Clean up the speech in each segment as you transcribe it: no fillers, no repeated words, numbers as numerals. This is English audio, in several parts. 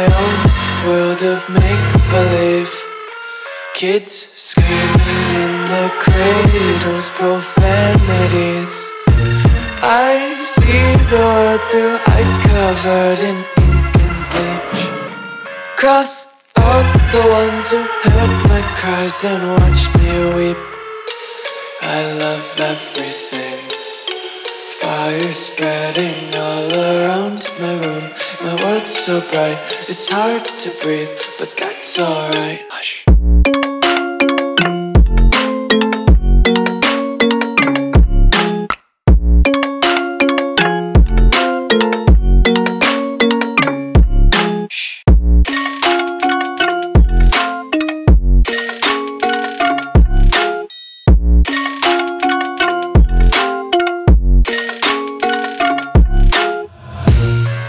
my own world of make-believe. Kids screaming in the cradles, profanities. I see the world through ice covered in ink and bleach. Cross out the ones who heard my cries and watched me weep. I love everything. Fire spreading all around my room. My world's so bright, it's hard to breathe, but that's alright. Hush.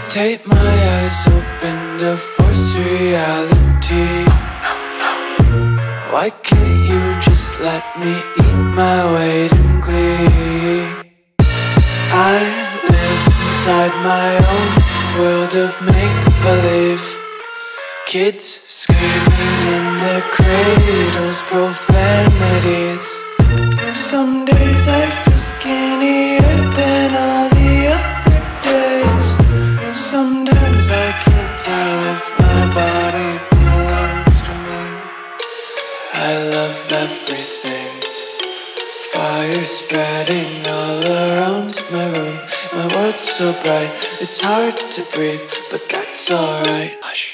Take my eyes open to force reality. Why can't you just let me eat my weight in glee? I live inside my own world of make-believe. Kids screaming in their cradles, profanities. Some days I feel skinnier than all the other days. Sometimes I can't tell if my body belongs to me. I love everything. Fire spreading all around my room. My world's so bright, it's hard to breathe, but that's alright. Hush.